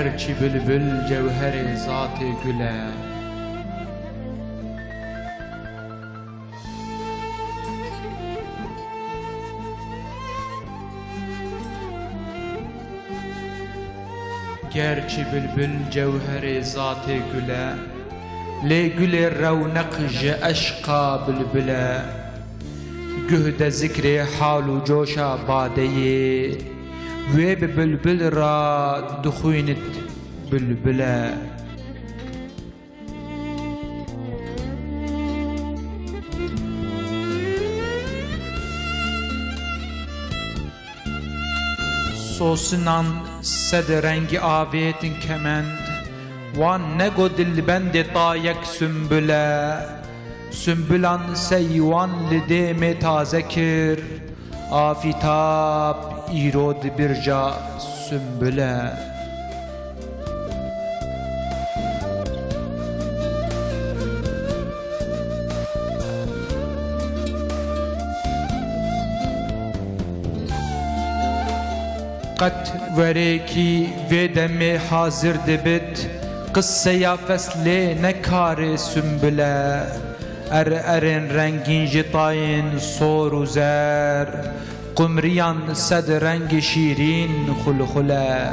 gerçi bülbül cevheri zat-ı güle. Gerçi bülbül cevheri zat-ı güle, le güle revnak ji eşqa bülbüle. Gühde zikri halu coşa badeyi, ve bi bülbül ra duxuynit bülbüle. Sosunan sed rengi avetin kemend, wan nego dilbend tayek sümbüle. Sümbülan seyvan lideme taze kir, afitab irod birca sümbüle. Qat vereki ve demi hazır debit, kıssaya fesle ne kare sümbüle. Erin rengin jitayın soru zer, kumriyan sed rengi şirin hulhule.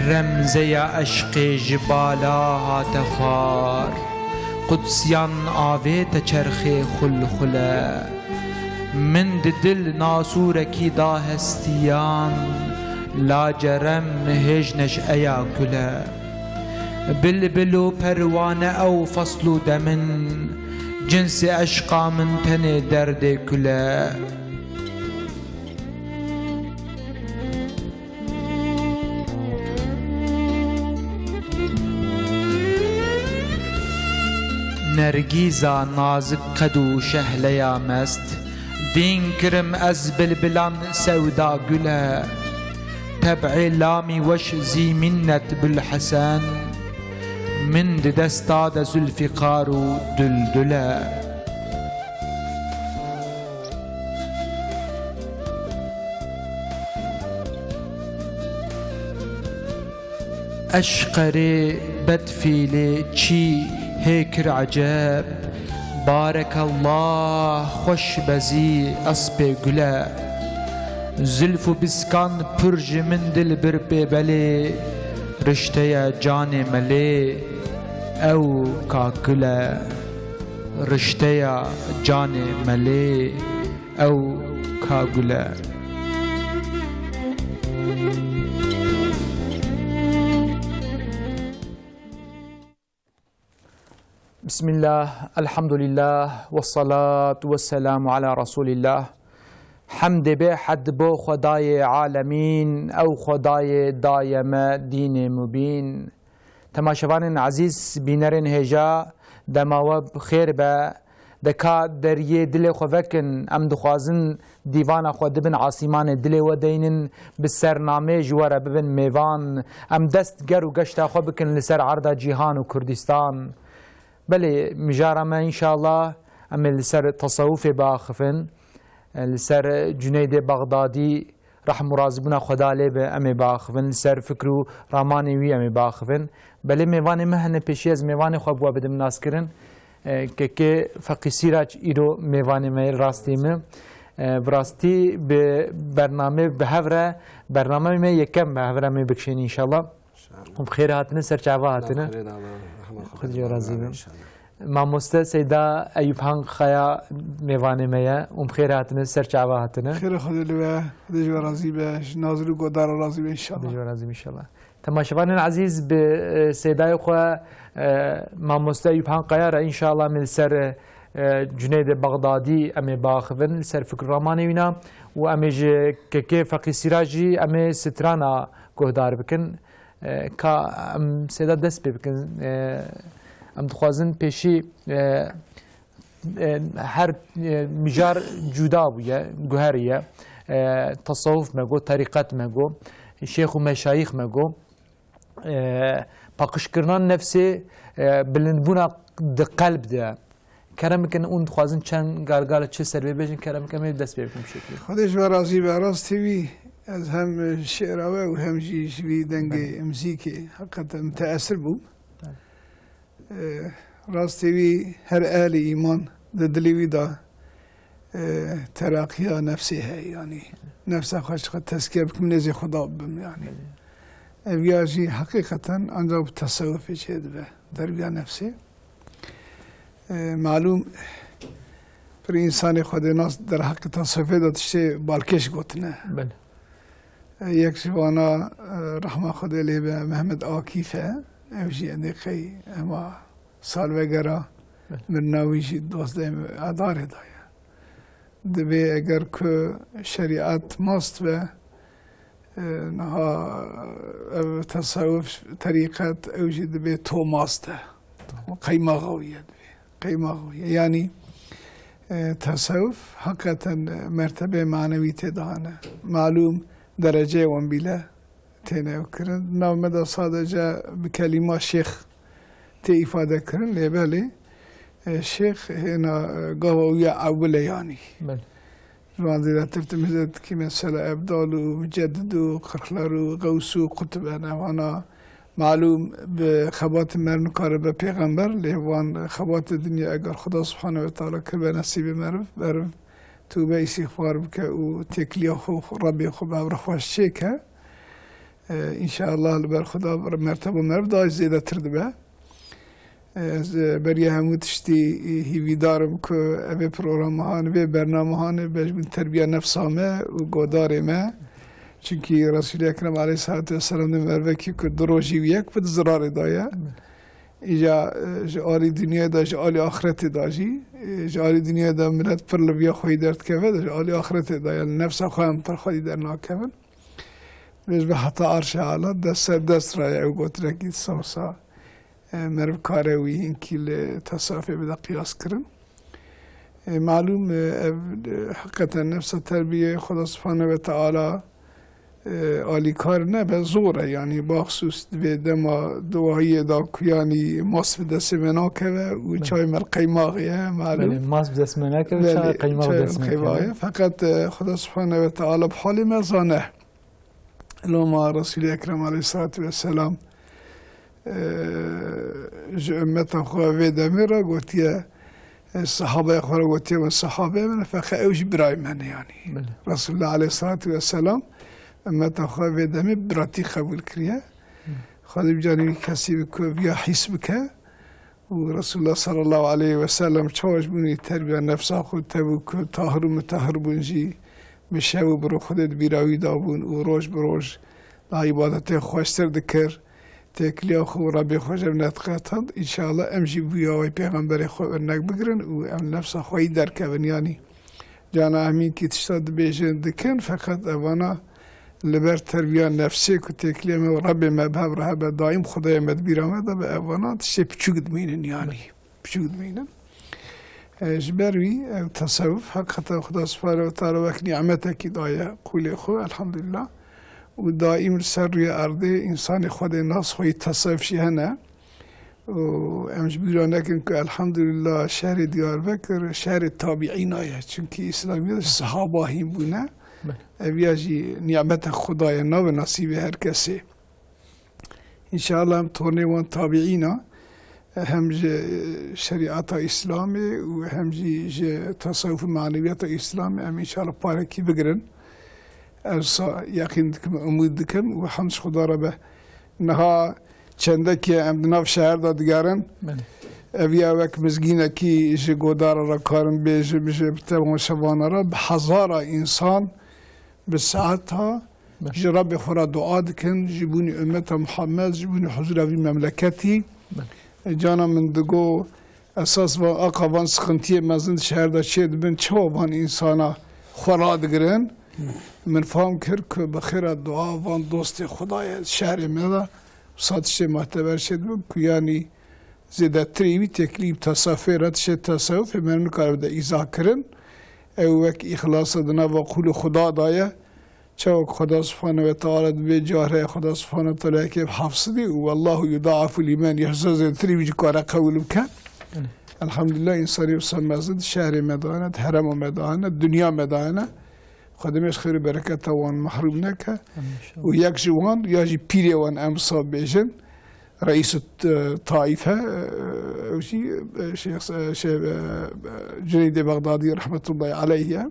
Remzeya aşk-ı jibala hatefar, Kudsyan avete çerxe hulhule. من دل ناسورکی دا هستیان لاجرم هجنش ایا کله بلبلو پروانه او فصلو دمن جنس عشقا من تن درد کله نرگیزا نازک قدو شهلیا مست دین کرم از بلبلان سودا گله تبع لامی وش زی منت بالحسن من دستاد زلفقار دلدله اشقری بدفیلی چی هیکر عجب بارك الله خوش بزي أصب قلا زلف بسكان برج من دل برببلي رشتيا جاني ملي أو كاكلا رشتيا جاني ملي أو كاكلا بسم الله الحمد لله والصلاة والسلام على رسول الله حمد به حد بو خدای عالمین او خدای دایم دین مبین تماشاوان عزیز بینرین هجا دماوب خیر به دکا دریه دل خوکن ام دخوازن دیوان خود بن عاصمان دل و دینن بسرنامه جواره ببن میوان ام دست گر و گشتا خو بکن لسر عرض جیهان و کردستان بله مجارمه انشاءالله اما لسر تصوف باخفن لسر جنید بغدادی رحم رازبنا خدا لبه اما باخفن لسر فکرو رامانی وی اما باخفن بله میوان مهنه پیشی از میوان خواب و بدم ناس کرن که فقی سیراج ایرو میوان میل راستی مه براستی به برنامه به هفره برنامه می یکم به هفره می بکشین انشاءالله بخیر هاتنه سرچاوه هاتنه خود جو راضی بم ماموسته سیدا ایوب هنگ خیا میوانه میا بخیر هاتنه سرچاوه هاتنه خیر خود لبه خود جو راضی باش ناظر و گودار راضی به انشاءالله خود جو راضی انشاءالله تماشاوان عزیز به سیدای خو ماموسته ایوب هنگ خیا را انشاءالله من سر جنید بغدادی امی باخفن سر فکر رامانی وینا و امی که فقی سیراجی امی سترانا گهدار بکن که ام سیدا دست بکن ام دخوازن پیشی هر مجار جدا بوده گوهریه تصوف مگو طریقت مگو شیخ و مشایخ مگو پاکش کردن نفسی بلندبونا ده قلب ده کرم کن اون خوازن چند گالگال چه سر ببیشن کرم کمی دست ببینم شکلی خودش و راضی به راستی از هم شعراوه و هم جیشوی دنگ موسیقی حقیقتا متأثر بود راستی هر اهل ایمان ده دلیوی دا تراقیه نفسی ہے یعنی نفس خوش خود تذکیه بکم نزی خدا بم یعنی اویاجی حقیقتا آنجا به تصوفی چه به دربیا نفسی معلوم پر انسان خود ناس در حق تصوفی دادشه بالکش گوتنه بله یک شبانا رحمه خود علیه به محمد آکیفه اوشی اندیقی اما سال وگرا مرناویشی دوست دایم اداره دایا دبی اگر که شریعت ماست به نها تصوف طریقت اوشی دبی تو ماسته قیمه غویه دبی قیمه غویه یعنی تصوف حقیقتا مرتبه معنوی تدانه معلوم درجه وانبیله تینه وکرن نام مدى صادجه بكلمة شيخ تإفادة كرن لبالي الشيخ هنا قوية أولى يعني بله جوان زيادة ترتمزت كما سلا أبدال ومجدد وقرخلر وغوث وقطب أنا وانا معلوم بخبات مرن كاربه پیغمبر لهوان خبات الدنيا اگر خدا سبحانه وتعالى كربه نصيب مرف توبه استغفار بك وتكليه ربي خو برخواش شيكه ان شاء الله لبر خدا مرتبه مرف داش زياده تردبه از برای همو تشتی هیوی دارم که اوه پروگرام هان و برنامه هان بجمون تربیه نفسامه و گودارمه چونکی رسول اکرم علیه الصلاة والسلام نمروه که دروژی و یک بد زرار دایه ایجا جعالی دنیا دا جعالی آخرت داجی جعالی دنیا دا ملت پر لبیا خوی درد که جعالی آخرت دایه نفس خواهم پر خودی در ناکمن بیش به حتی عرش عالی دست دست رای او گوت رکی سوسا مرو کاره وی اینکی تصافی بده قیاس کرن معلوم حقیقتا نفس تربیه خدا سبحانه و تعالی عالی کار نه به زوره یعنی با خصوص به دما دواهی دا کیانی ماس به دست منا که و چای مر قیماغیه معلوم ماس به دست منا که چای قیماغ به دست منا فقط خدا سبحانه و تعالی بحال مزانه لما رسول اکرم علیه الصلاة والسلام امت خواه دمیر گوتیه الصحابه خواه گوتیه و صحابه من فخه اوش برای من یعنی رسول الله علیه الصلاة والسلام امت خواه دمیر براتی قبول کریه خواهد بجانبی کسی بکو بیا حیث بکه و رسول الله صلی الله علیه وسلم چاوش بونی تربیه نفسا خود تبو که طاهر و مطهر بونجی بشه و برو خودت بیراوی دابون و روش بروش عبادت خوشتر دکر تکلیا خو ربی خوش نتقاطند انشاءالله امشي بياوي پیغمبر خو ورنک بگرن و ام نفس خوی درکن یعنی جانا همین کی تشتاد بیشن دکن فقط اوانا لبر تربیه نفسی که تکلیا و ربی مبهب رهبه دایم خدای مدبیرامه دا به اوانا تشتی پچوگد مینن یعنی پچوگد مینن جبروي تصوف حقیقتا خدا سبحانه و تعالی وک نعمته کی دایه قولی خو الحمدلله و دائم سر روی ارده انسان خود ناس خوی تصوف شیهنه و امش بیرانه کن که الحمدلله شهر دیاربکر شهر تابعین آیه چونکه اسلامیت صحابه هم بونه اویاجی نعمت خدای نو نصیب هر کسی انشاءالله هم تونه وان تابعینا هم شریعت اسلامی و هم تصوف معنویت اسلامی هم انشاءالله پارکی بگرن ارسا یقین دکم امید دکم و حمد خدا را به نها چنده که امدناف شهر دادگارن اویا وک مزگینه کی جه گودار را کارن بیجه بجه بتبون شبانه را به هزار انسان به ساعت ها جه رب خورا دعا دکن جبونی امت محمد جبونی حضور اوی مملکتی جانا من دگو اساس و آقا وان سخنتی مزند شهر دا چه دبن چه وان انسانا خورا دگرن من فهم کرد که بخیر دعا وان دوست خدای شهر مدا ساتش معتبر شد که یعنی زیاده تریوی تکلیف تصافیرت شد تصوف من کار بده ایزا کرن او وک اخلاص دنا و قول خدا دایه چه خدا سبحانه و تعالی به جاره خدا سبحانه و تعالی که حفظ دی و الله یضاعف لمن یحزز تریوی کار قول بکن الحمد لله إنساني وصل مزد شهر مدانة حرم مدانة دنيا مدانة خدمش خير بركة وان محروم نكه وياك جوان ياجي بيري وان أمصا بيجن رئيس الطائفة شيخ جنيد بغدادي رحمة الله عليه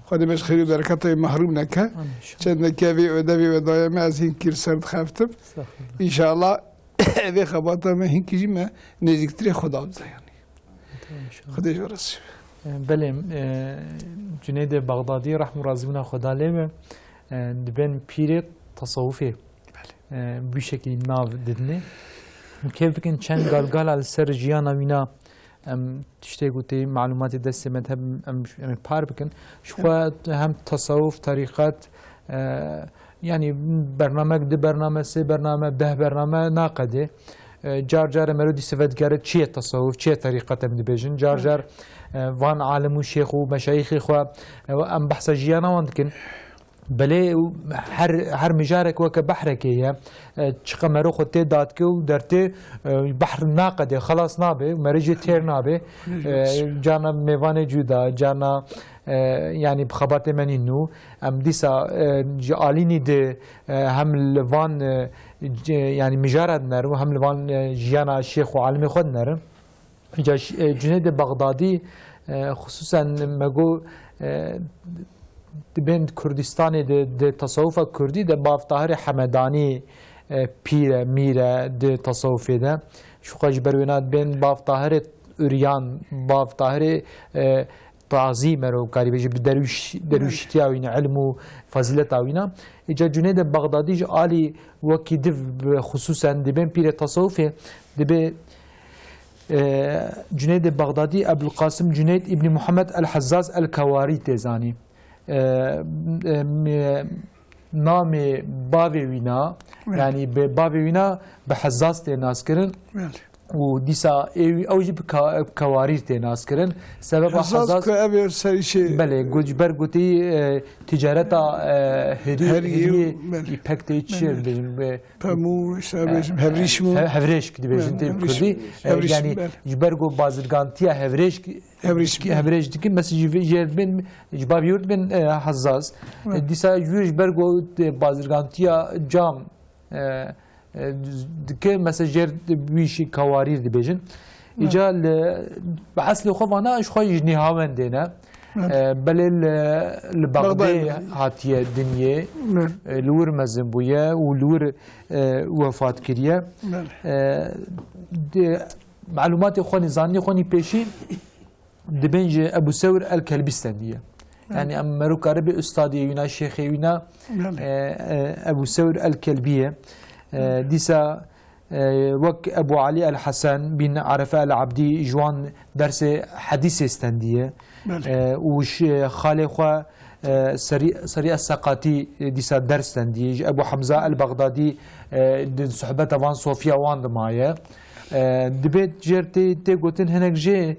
خدمش خير بركة محروم نكه شدنا كافي ودبي ودايا ما أزين كير سرد خافتب إن شاء الله ذي خباطة ما هين كيجي ما نزيكتري خدا بزا يعني خديش ورسي بله جنید بغدادی رحم رازیونا خدا لیمه دبن پیرت تصوفی بی شکلی ناو ددنه کیف بکن چند گالگال على سر جیانا وینا تشتی گوتی معلومات دست مذهب پار بکن شو هم تصوف طریقات يعني برنامج ده برنامج سه برنامج ده برنامج ناقده جار جار مرودي استفاد كارت شيء تصوف شيء طريقة من بيجن جار جار وان عالم وشيخ ومشايخ إخوة أم بحث جيانا وانكن بله هر مجارك وك بحرك هي شقة مرو خدت داتك ودرت بحر ناقده خلاص نابه مريج تير نابه جانا ميوان جودا جانا يعني بخبرت من إنه أم ديسا جاليني ده هم لوان يعني مجرد نرو هم لوان جيانا الشيخ وعالم خد نرو جنيد بغدادي خصوصا مجو بين كردستان ده تصوف كردي ده باف طاهر حمداني بير ميرة ده تصوف ده شو قاج بروينات بين باف طاهر أريان باف طاهر تعظيم رو كاري بيجي دروش تاوينا علم وفضيلة تاوينا إجا جنيد بغدادي آلي وكيدف خصوصا دبين بير تصوف دبي جنيد بغدادي أبو القاسم جنيد ابن محمد الحزاز الكواري تزاني نام باوی وینا يعني باوی وینا بحزاز تناس كرن وديسا اوجي بكوارير تناس كرن سبب حزاز كأبي سريشي بله جوجبر قوتي تجارتا هري يبكتي تشير بمو شابش هفريشمو هفريش كده بيجن كردي يعني جبرجو بازرگانتيا هفريش ديكي بس جير بين جباب يورد بين حزاز ديسا جبرجو بازرگانتيا جام دكه مثلا جر بيشي كوارير دي بيجن اجا بحث لي خوانا ايش خوي جني هاوند دينا بل البغداد هاتيه الدنيا لور مزنبويه ولور وفات كريه معلومات اخواني زاني اخواني بيشي دبنج ابو ثور الكلبستانيه يعني امرو كاربي استادي وينا شيخي وينا ابو ثور الكلبيه ديسا وك أبو علي الحسن بن عرفة العبدي جوان درس حديث استندية وش خالي خوا سريع السقاطي ديسا درس استندية أبو حمزة البغدادي صحبة وان صوفيا وان دمايا دبيت جرتي تيغوتن هناك جي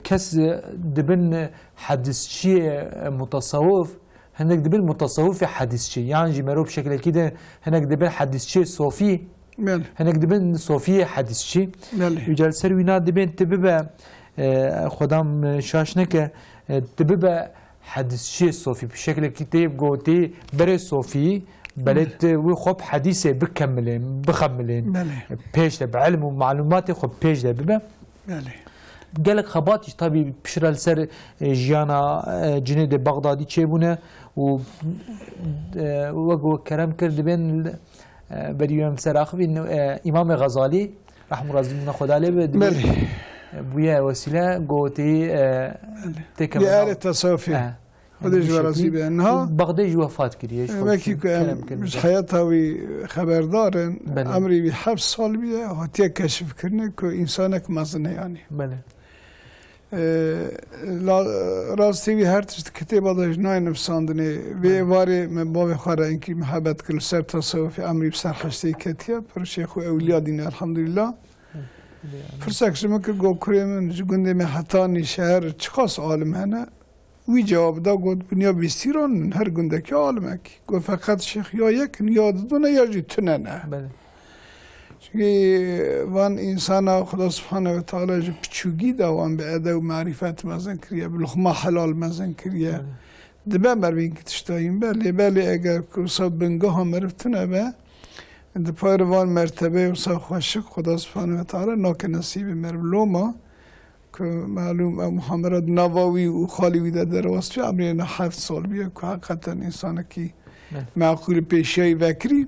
كس دبن حدث شيء متصوف هناك دبل متصوف حديث شيء يعني جمرو بشكل كده هناك دبل حديث شيء صوفي هناك دبل صوفي حديث شيء يجال سروينا دبل تببا خدام شاشنك تببا حديث شيء صوفي بشكل كتاب قوتي بري صوفي بلد وخب حديثه بكملين بخملين بيش بعلم ومعلومات خب بيش ده ببا قالك خباتش طبي بشرال سر جيانا جنيد بغدادي تشيبونه وقو كلام كرد بين بريوم سراخبي انه امام غزالي رحمه الله من خدا له بويا وسيله قوتي تكمل يا التصوفي خدش وراسي بانها بغداد وفات كريش مش حياتها خبردار امري بحبس صال بيه هاتيه كشف كرنك انسانك مزنه يعني بله راستی وی هر تشت کتاب داشت نای نفساندنی وی واری من باب خاره اینکه محبت کل سر تصوف امری بسر حشتی کتیه پر شیخ و اولیا دینه الحمدلله فرسکش مکر گو کری من جگنده من حتانی شهر چخاص عالم هنه وی جواب دا گود بنیا بیستیران هر گنده که عالمه کی گو فقط شیخ یا یک نیاد دونه یا جی تونه نه چونکه وان انسان خدا سبحانه و تعالی جو پچوگی دا وان به ادب و معرفت مزن کریه بلخما حلال مزن کریه دبه مروین که تشتاییم بله اگر کسا بنگاه هم مرفتونه به دپای روان مرتبه و سا خوشک خدا سبحانه و تعالی ناک نصیب مرولوما که معلوم محمد نواوی و خالی ویده در واسطه عمرین 7 سال بیه که حقیقتا انسان کی معقول پیشهی وکری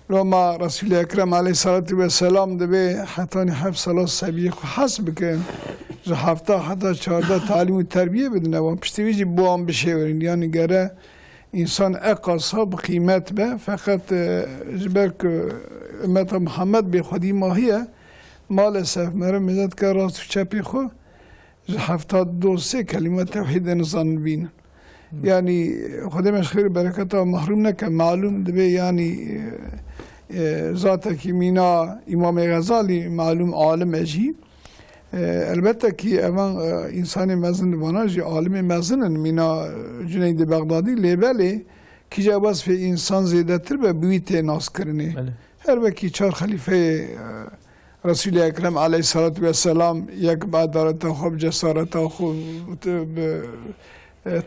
لما رسول اکرم علیه الصلاة والسلام دبه حتی 7 سال سبیه خو حسب کن جو هفته حتی 14 تعلیم و تربیه بدونه و پشتویجی بوام بشه ورین یعنی گره انسان اقاصا بقیمت به فقط جبر که امت محمد به خودی ماهیه مالسف مرا مزد که راست و چپی خو جو 72 کلمه توحید نزان بین یعنی خودمش خیر برکت و محروم نکن معلوم دبه یعنی ذات کی مینا امام غزالی معلوم عالم اجی البته که اما انسان مزن واناجی عالم مزنن مینا جنید بغدادی لیبلی که جا وصف انسان زیاده تر به بیت ناس کرنه هر وکی 4 خلیفه رسول اکرم علیه الصلاة والسلام یک بعد دارت خوب جسارت خوب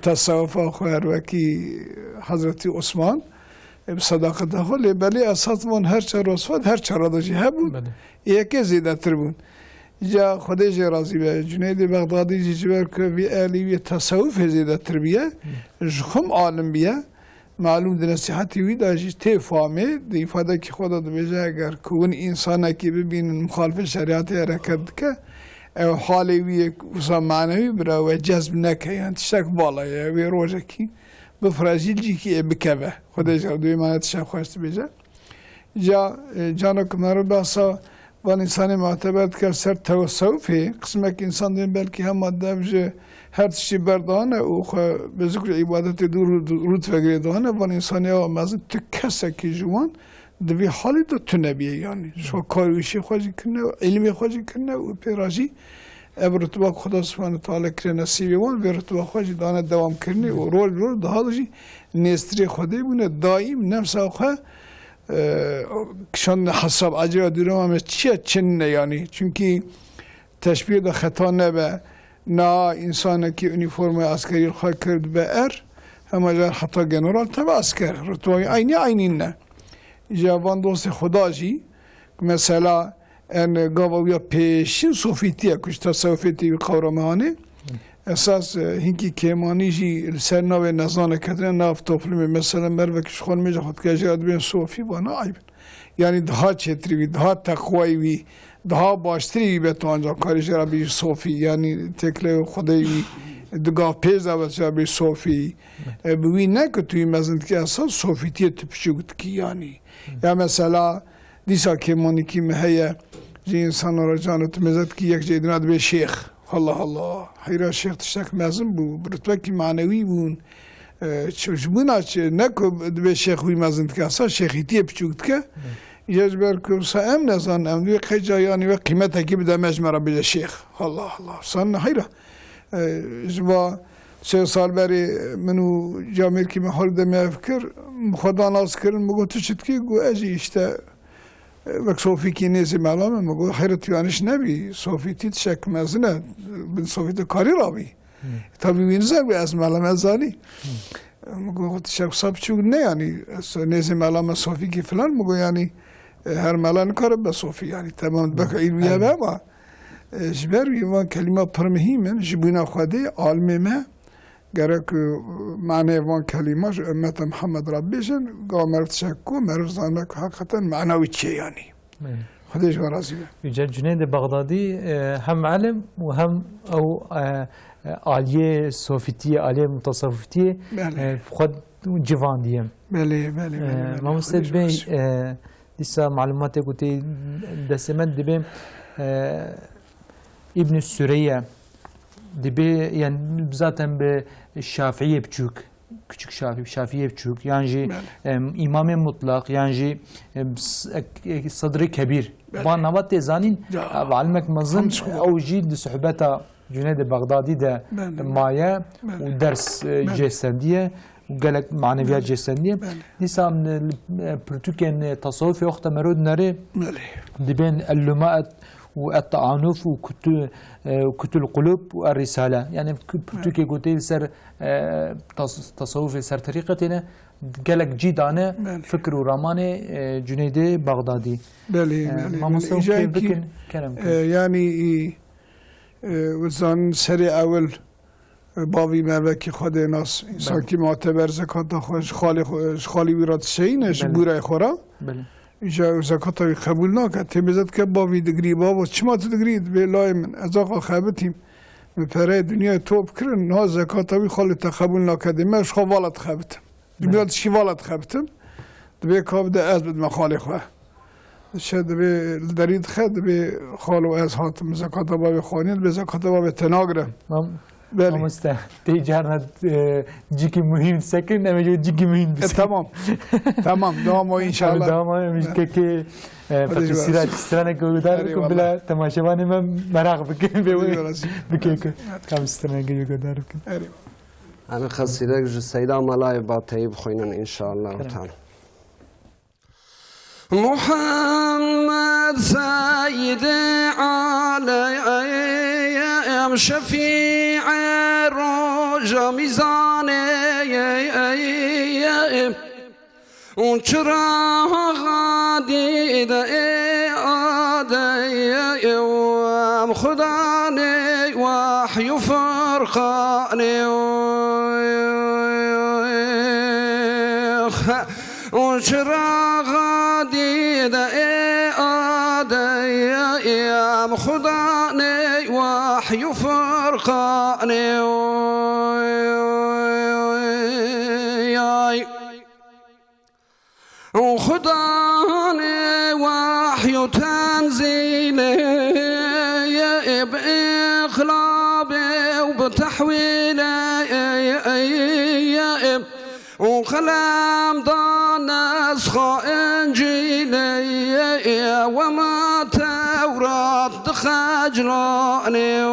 تصوف خو هر وکی حضرت عثمان صداقت خو لیبلی اساس من هر چه رسوت هر چه رادجی هبون یکی زیاده تر بون جا خودش راضی به جنید بغدادی جبر که وی علی وی تصوف زیاده تر بیه جخم عالم بیه معلوم در نصیحتی وی داشت تی فهمه دی ifade کی خدا دو بیجه اگر کون انسان کی ببین مخالف شریعت حرکت که او حالی وی وسا معنوی برا و جذب نکه یعنی تشتک بالایه وی روزه کی بفرازیل جی کی بکوه خودش دوی معنی تشک خوشت بیجه جانا کمارو بحثا وان انسان معتبر که سر توسوفه قسمه که انسان دیم بلکه هم ماده بجه هر چی بردانه و به ذکر عبادت دور روت وگری دانه وان انسانی ها مزن تو کسه که جوان دوی حالی دو تو نبیه یعنی شو کاروشی خوشی کنه و علمی خوشی کنه و پیراجی اب رتبه خدا سبحانه تعالی کره نصیبی وان و رتبه خوشی دانه دوام کرنه و رول دهادشی نستری خودی بونه دائم نفس آخه کشان حساب اجرا دیرم همه چنه یعنی چونکی تشبیه دا خطا نبه نه انسان که اونیفرم عسکری خواه کرد به همه جا حتی جنرال تبع عسکر رتبه عینی نه جوان دوست خدا جی مثلا ان گاویا پیشین صوفیتیه کش تصوفیتی قهرمانه اساس هنگی کیمانی جی سر نو نزانه کردن ناف توپلم مثلا مروکش خون میشه خود که جاد بین صوفی و نه عیب یعنی daha چتری وی daha تقوایی وی daha باشتری به تو انجام کارش را بی صوفی یعنی تکله خدایی وی دگاه پیش داشت بی صوفی بوی نه که توی مزند که اساس صوفیتی تپشوت کی یعنی یا مثلا دیسا کیمانی کی مهیه جی انسان را جانت مزد کی یک جیدنات به شیخ الله حیرا شیخ تشتک مزن بو برتبه کی معنوی بون چجبونا چه نکو به شیخ وی مزند که اساس شیخیتی بچوت که یجبر کرسا ام نزان ام دوی قیجا یعنی و قیمت اکی بده مجمره بده شیخ الله سان حیرا جبا 3 سال بری منو جامیر کی محال دمی افکر خدا ناز کرن مگو تو چید که گو اجی اشته وقت صوفی کی نیزی ملامه مگو حیرت یانش نبی صوفی تید شک مزنه بین صوفی تو کاری را بی تابی وینزر بی از ملامه ازانی مگو شک صاحب چوگ نه یعنی نیزی ملامه صوفی کی فلان مگو یعنی هر ملان کاره به صوفی یعنی تمام بکا ایلویه به ما جبر وان کلمه پر مهمه جبونا خواده عالمه ما گرک معنی وان کلمه امت محمد ربیشن گاه مرد شکو مرد زانه که حقیقتا معنوی چه یعنی خودش راضی به جنید بغدادی هم علم و هم او عالیه صوفیتی عالیه متصوفیتی خود جوان دیم بله ما مستد بی دیسا معلوماتی گوتی دستمند دبیم ابن السوریه دبی یعنی zaten به شافعیه بچوک küçük şafiye بچوک yani imam mutlak yani صدر kebir با نوات زانین علمك مظن او جيد صحبته جنيد بغدادي ده مايا ودرس جسديه وقالك معنويات جسدية نسا من برتوكين تصوف أخت مرود نري دبين اللمات والتعنف وكتل القلوب والرسالة يعني برتوكي قلت سر تصوف سر طريقتنا قالك جيدانه فكر ورمانه جنيدي بغدادي ما مستوى كيف بكن كلام يعني وزان سری اول باوی ملکی خود ناس انسان که معتبر زکات خوش خالی ویرات سینش بورای خورا اینجا زکات های قبول نکرد تیمزد که باوی دگری بابا چما تو دگرید به لای من از آقا خبتیم پره دنیا توب کرن نه زکات های خالی تقبول نکرده منش خواه والت خبتم دمیاد شی والت خبتم دبی کاب ده از بد مخالی خواه شد به درید خد به خالو از هاتم زکات باب خانیت به زکات باب تناگرم بله مسته تیجارت جیکی مهم سکن نمیشه جیکی مهم تمام تمام دام و انشالله دام میشه که فتوسیرات استرانه کودار کو بلا تماشاوانی من مراق بکن بکن کام استرانه کودار بکن انا خسيرك سيدا ملاي باتيب خوينا ان شاء الله تعالى محمد سيد علي شفيع الرجا ميزان وشرا غادي يوم خداني وحي فرقاني وشرا غادي يوم خداني وحي فرقاني وخداني وحي تنزيلي بإخلابي وبتحويلي وخلام دان نسخة إنجيلي وما تورات خجلاني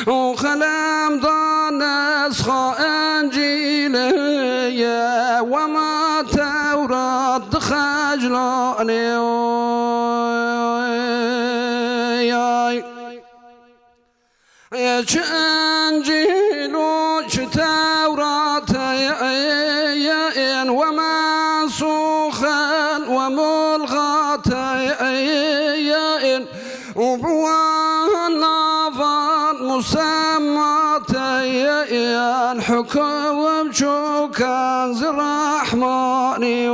وخلام دان نسخة إنجيلي وما تورات خجلاني إنجيل وتوراة وما سوخا وملغاة وبوان مسمات الحكم شوكا زرحماني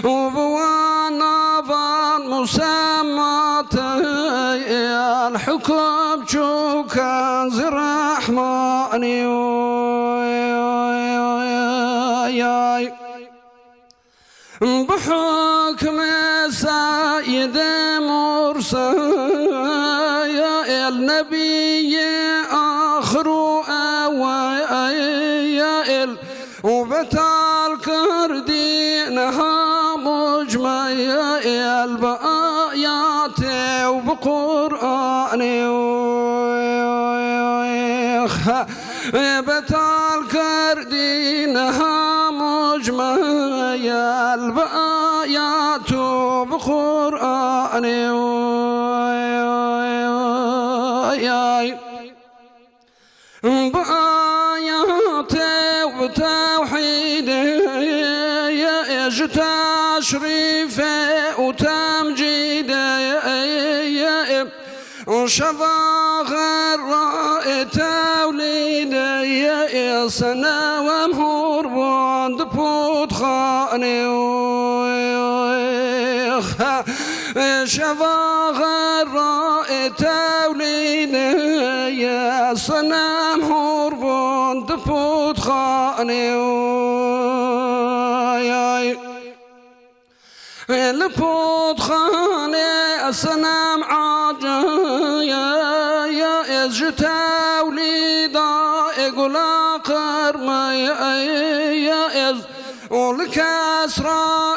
وبوان مسمات الحكم شوكا زرحماني بحكم سيد مرسى النبي آخر أوائل وبتال كردينها مجمع البآيات وبقرآن بتال كردينها مجمع البآيات وبقرآن بآيات وتوحيد تشريف وتمجيد وشفاغ الرائي توليد سنة ومهور بوند بود خاني شفاغ الرائي توليد سنة ومهور بوند بود خاني البود خاني السنام عاجيا إزجتا وليدا إقلا قرما إز والكسرى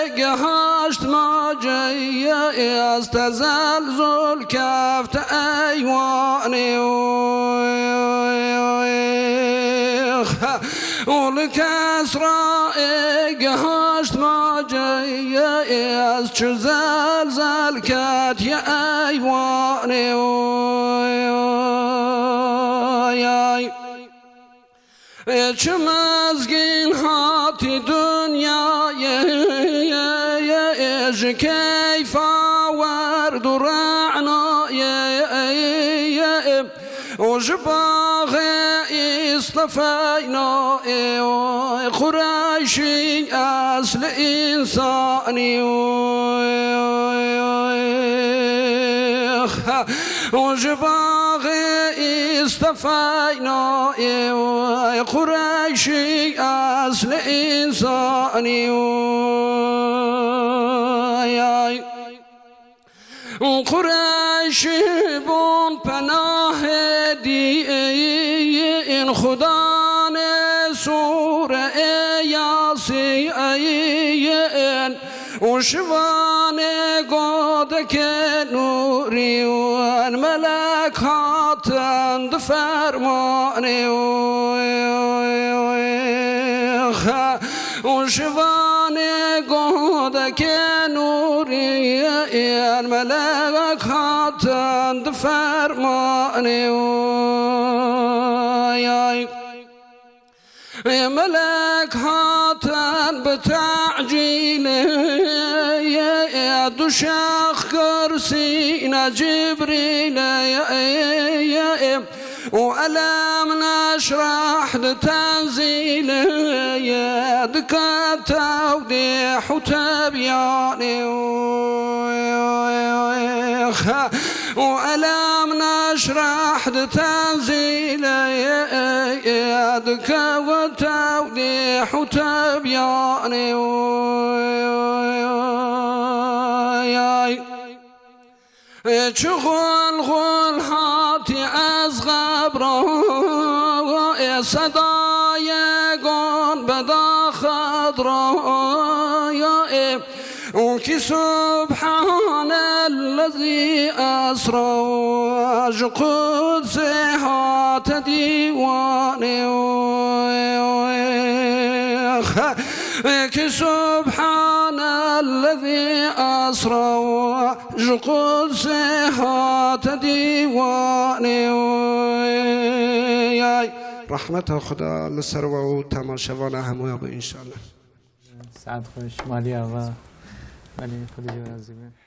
إقهاشت ما جايا از تزلزل کفت ایوانی اول کس را گهاشت ماجی از چه زلزل کت ی ایوانی چه مزگین هاتی دنیای اج کیفا ورد و رعنای اج باغ اصطفینا قریشی اصل انسانی اج باغ اصطفینا قریشی اصل انسانی قریشی بون پناه دین خدا نسور یاسین و شوان گودک نوری و ملک هاتند فرمانی و شوان گودک نوری و ملک هاتند فرمانی ملك هاتن بتعجيل دشاخ كرسينا جبريل وألم نشرح لتنزيل يدك توضيح وتبياني وألم نشرح لتنزيل يدك وتوضيح وتبياني شغل غل هاتي از غبره صدای گون بدا خضره وكي سبحان الذي أسرى قدس هات ديواني كي سبحان الذي أسرى قدس هات ديواني رحمت خدا لسر و تماشاوان همه با انشاءالله سعد خوش مالی آقا ولی خودی جو